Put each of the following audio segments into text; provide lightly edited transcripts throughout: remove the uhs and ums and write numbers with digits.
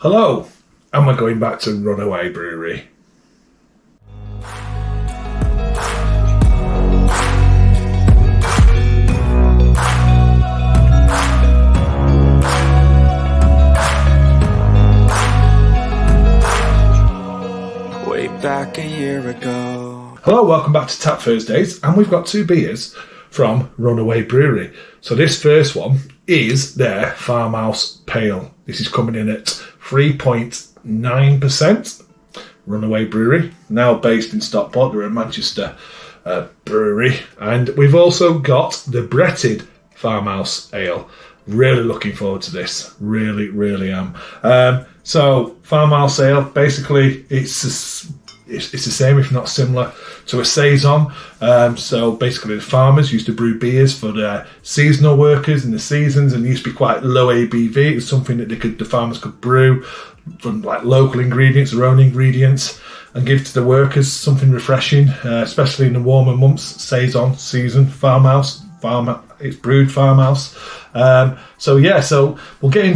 Hello, and we're going back to Runaway Brewery. Way back a year ago. Hello, welcome back to Tap Thursdays, and we've got two beers from Runaway Brewery. So this first one is their Farmhouse Pale. This is coming in at 3.9%. Runaway Brewery, now based in Stockport. They're a Manchester brewery. And we've also got the Breaded Farmhouse Ale. Really looking forward to this. Really am. So Farmhouse Ale, basically it's the same, if not similar, to a saison. So basically the farmers used to brew beers for their seasonal workers in the seasons, and it used to be quite low ABV. It was something that the farmers could brew from like local ingredients, their own ingredients, and give to the workers something refreshing, especially in the warmer months. Saison, season, farmhouse, it's brewed farmhouse. So we'll go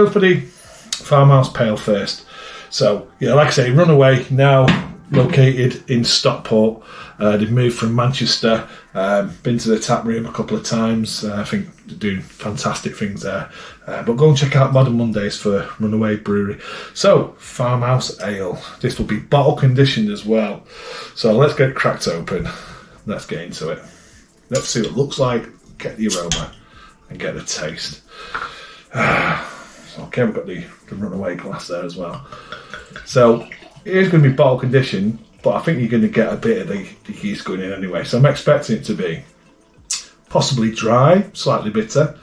for the Farmhouse Pale first. So, yeah, like I say, Runaway, now located in Stockport. They've moved from Manchester, been to the tap room a couple of times. I think they're doing fantastic things there. But go and check out Modern Mondays for Runaway Brewery. So, Farmhouse Ale. This will be bottle conditioned as well. So let's get it cracked open. Let's get into it. Let's see what it looks like, get the aroma, and get the taste. Okay, we've got the Runaway glass there as well. So it is going to be bottle conditioned, but I think you're going to get a bit of the yeast going in anyway. So I'm expecting it to be possibly dry, slightly bitter,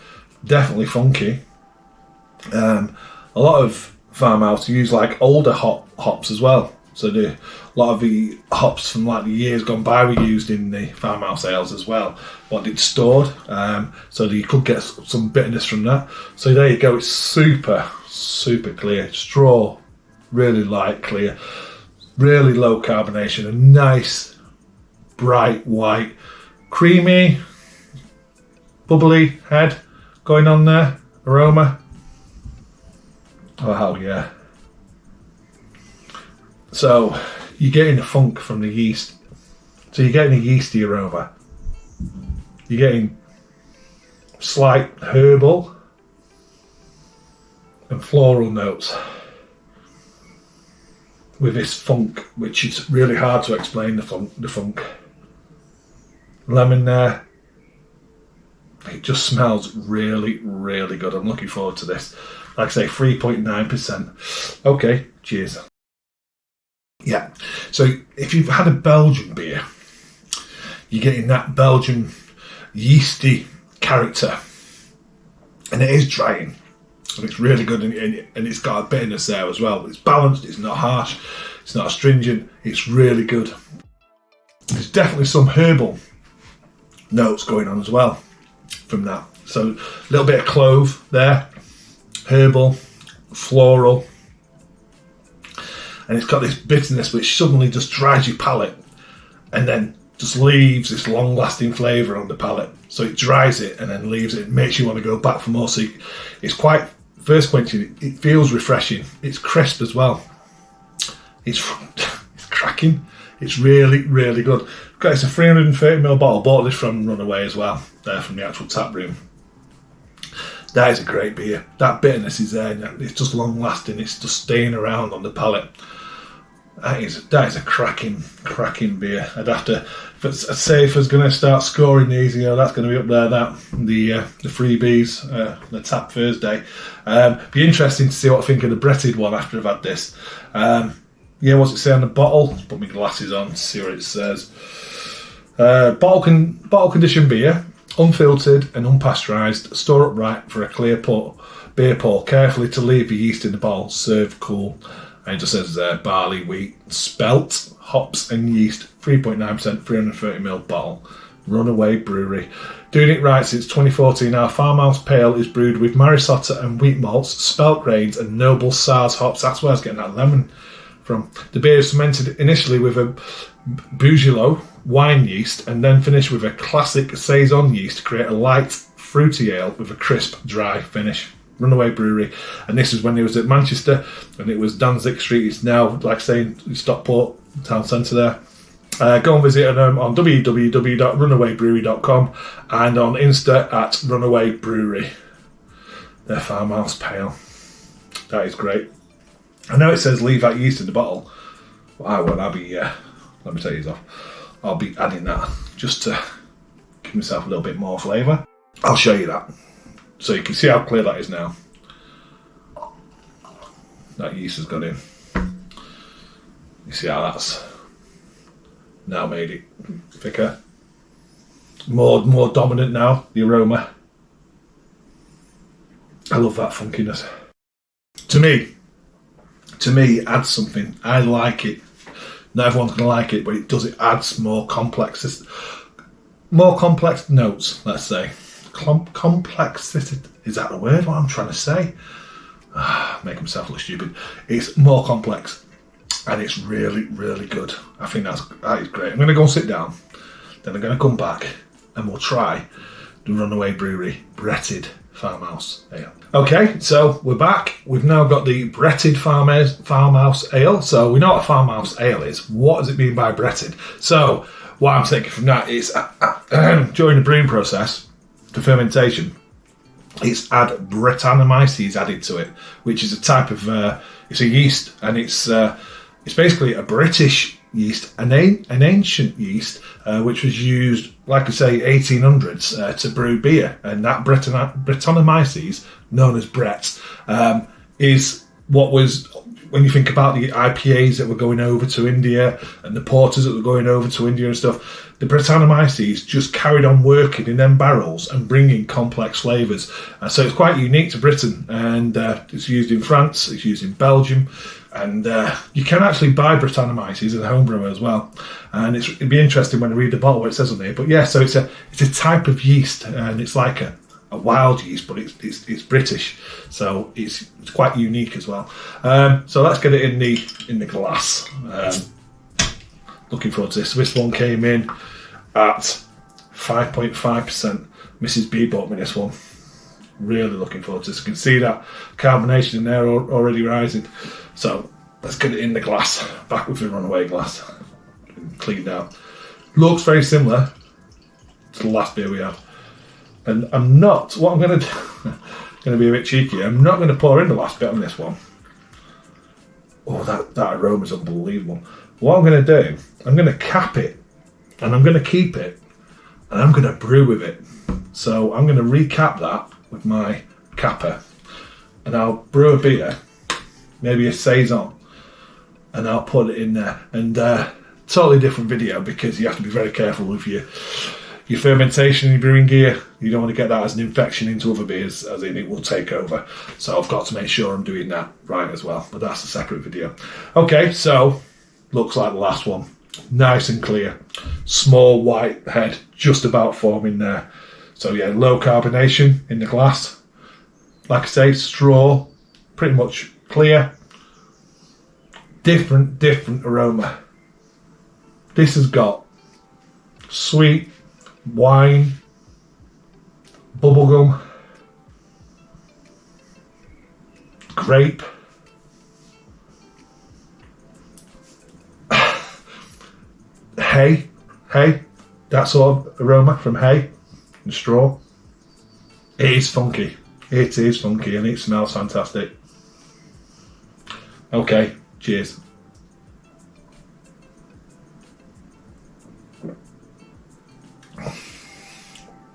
definitely funky. A lot of farmhouse use like older hops as well. So a lot of the hops from like the years gone by were used in the farmhouse ales as well. What they'd stored, so that you could get some bitterness from that. So there you go. It's super clear. Straw, really light clear, really low carbonation. A nice, bright white, creamy, bubbly head going on there. Aroma. Oh hell yeah. So you're getting the funk from the yeast. So you're getting a yeasty aroma. You're getting slight herbal and floral notes with this funk, which is really hard to explain. The funk. Lemon there. It just smells really good. I'm looking forward to this. Like I say, 3.9%. Okay, cheers. Yeah, so if you've had a Belgian beer, you're getting that Belgian yeasty character, and it is drying, and it's really good, and it's got a bitterness there as well. It's balanced, it's not harsh, it's not astringent, it's really good. There's definitely some herbal notes going on as well from that. So a little bit of clove there, herbal, floral. And it's got this bitterness which suddenly just dries your palate and then just leaves this long-lasting flavour on the palate. So it dries it and then leaves it, makes you want to go back for more. So it's quite first quenching. It feels refreshing. It's crisp as well. It's cracking. It's really good. It's a 330ml bottle. Bought this from Runaway as well, there from the actual tap room. That is a great beer. That bitterness is there. It's just long lasting. It's just staying around on the palate. That is a cracking beer. I'd say if I was going to start scoring these, that's going to be up there. The freebies, the Tap Thursday. Be interesting to see what I think of the Breaded one after I've had this. What's it say on the bottle? Let's put my glasses on to see what it says. Bottle conditioned beer. Unfiltered and unpasteurised, store upright for a clear beer pour, carefully to leave the yeast in the bottle, serve cool. And it just says barley, wheat, spelt, hops and yeast, 3.9%, 330ml bottle. Runaway Brewery. Doing it right since 2014, our Farmhouse Pale is brewed with Marisota and wheat malts, spelt grains and noble Sars hops. That's where I was getting that lemon from. The beer is fermented initially with a Beaujolais wine yeast and then finished with a classic saison yeast to create a light, fruity ale with a crisp, dry finish. Runaway Brewery, and this is when it was at Manchester, and it was Danzig Street. It's now, like saying, Stockport town centre there. Go and visit them on www.runawaybrewery.com and on Insta at Runaway Brewery. Their Farmhouse Pale. That is great. I know it says leave that yeast in the bottle. But I won't. I'll be, let me take these off. I'll be adding that just to give myself a little bit more flavour. I'll show you that. So you can see how clear that is now. That yeast has gone in. You see how that's now made it thicker. More dominant now, the aroma. I love that funkiness. To me, it adds something. I like it. Not everyone's going to like it, but it does. It adds more complex notes, let's say. Complexity, is that the word? What I'm trying to say? Make myself look stupid. It's more complex, and it's really, really good. I think that is great. I'm going to go and sit down, then I'm going to come back, and we'll try the Runaway Brewery Bretted Farmhouse Ale. Okay, so we're back. We've now got the Bretted Farmhouse Ale. So we know what a Farmhouse Ale is. What does it mean by Bretted? So what I'm taking from that is during the brewing process, the fermentation, it's add Brettanomyces added to it, which is a type of it's a yeast, and it's basically a British yeast, an ancient yeast, which was used, like I say, 1800s to brew beer, and that Brettanomyces, known as Brett, is what was, when you think about the IPAs that were going over to India and the porters that were going over to India and stuff, the Brettanomyces just carried on working in them barrels and bringing complex flavours. So it's quite unique to Britain, and it's used in France, it's used in Belgium, and you can actually buy Brettanomyces as a homebrewer as well. And it'd be interesting when I read the bottle what it says on there. But yeah, so it's a type of yeast, and it's like a wild yeast, but it's British, so it's quite unique as well. So let's get it in the glass. Looking forward to this. This one came in at 5.5%. Mrs. B bought me this one. Really looking forward to this. You can see that carbonation in there already rising. So let's get it in the glass. Back with the Runaway glass. Cleaned out. Looks very similar to the last beer we had. And what I'm going to do, going to be a bit cheeky, I'm not going to pour in the last bit on this one. Oh, that aroma is unbelievable. What I'm going to do, I'm going to cap it, and I'm going to keep it, and I'm going to brew with it. So I'm going to recap that with my capper, and I'll brew a beer, maybe a saison, and I'll put it in there. And totally different video, because you have to be very careful with your fermentation, your brewing gear. You don't want to get that as an infection into other beers, as in it will take over. So I've got to make sure I'm doing that right as well, but that's a separate video. Okay, so looks like the last one. Nice and clear. Small white head just about forming there. So yeah, low carbonation in the glass. Like I say, straw, pretty much clear. Different aroma. This has got sweet, wine, bubblegum, grape, hay, that sort of aroma from hay and straw. It is funky. It is funky, and it smells fantastic. Okay, cheers.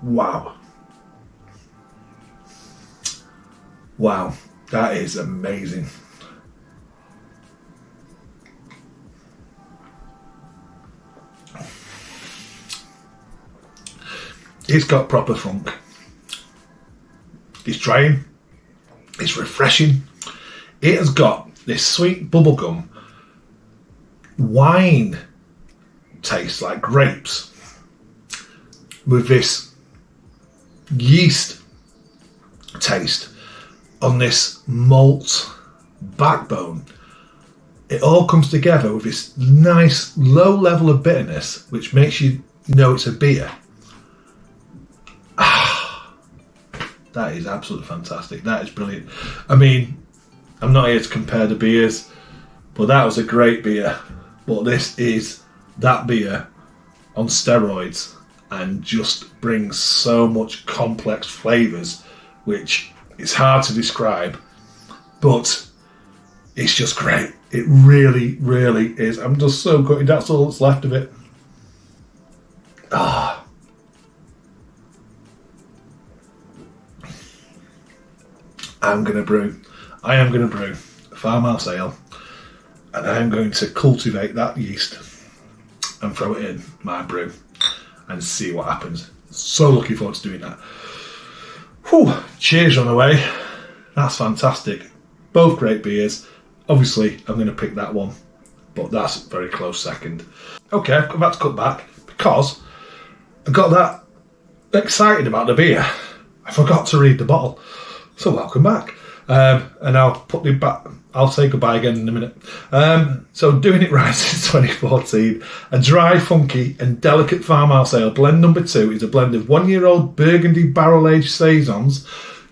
Wow, that is amazing. It's got proper funk. It's drying. It's refreshing. It has got this sweet bubblegum wine taste, like grapes, with this yeast taste on this malt backbone. It all comes together with this nice low level of bitterness, which makes you know it's a beer. That is absolutely fantastic. That is brilliant. I mean, I'm not here to compare the beers, but that was a great beer. But this is that beer on steroids and just brings so much complex flavours, which is hard to describe, but it's just great. It really, really is. I'm just so gutted. That's all that's left of it. Ah. I am going to brew a Farmhouse ale, and I am going to cultivate that yeast and throw it in my brew and see what happens. So looking forward to doing that. Whew, cheers, Runaway. That's fantastic. Both great beers. Obviously, I'm going to pick that one, but that's a very close second. Okay, I've got to cut back because I got that excited about the beer. I forgot to read the bottle. So welcome back. And I'll put the back. I'll say goodbye again in a minute. So doing it right since 2014. A dry, funky and delicate farmhouse ale. Blend number 2 is a blend of 1-year-old Burgundy barrel-aged saisons.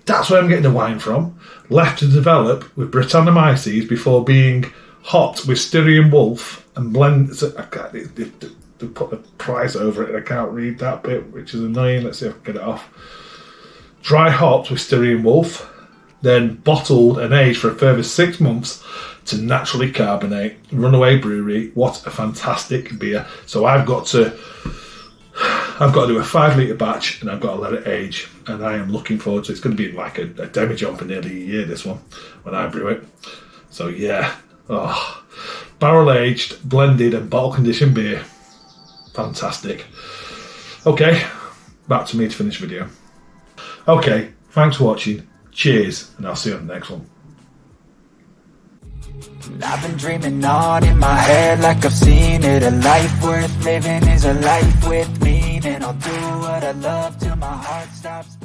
That's where I'm getting the wine from. Left to develop with Brettanomyces before being hopped with Styrian Wolf and blend. So they put the price over it and I can't read that bit, which is annoying. Let's see if I can get it off. Dry hopped with Styrian Wolf, then bottled and aged for a further 6 months to naturally carbonate. Runaway Brewery, what a fantastic beer. So I've got to do a 5 litre batch and I've got to let it age, and I am looking forward to it. It's going to be like a Demi-john for nearly a year, this one, when I brew it. So yeah, barrel aged, blended and bottle conditioned beer. Fantastic. Okay, back to me to finish the video. Okay, thanks for watching. Cheers, and I'll see you on the next one. I've been dreaming on in my head like I've seen it. A life worth living is a life with meaning. I'll do what I love till my heart stops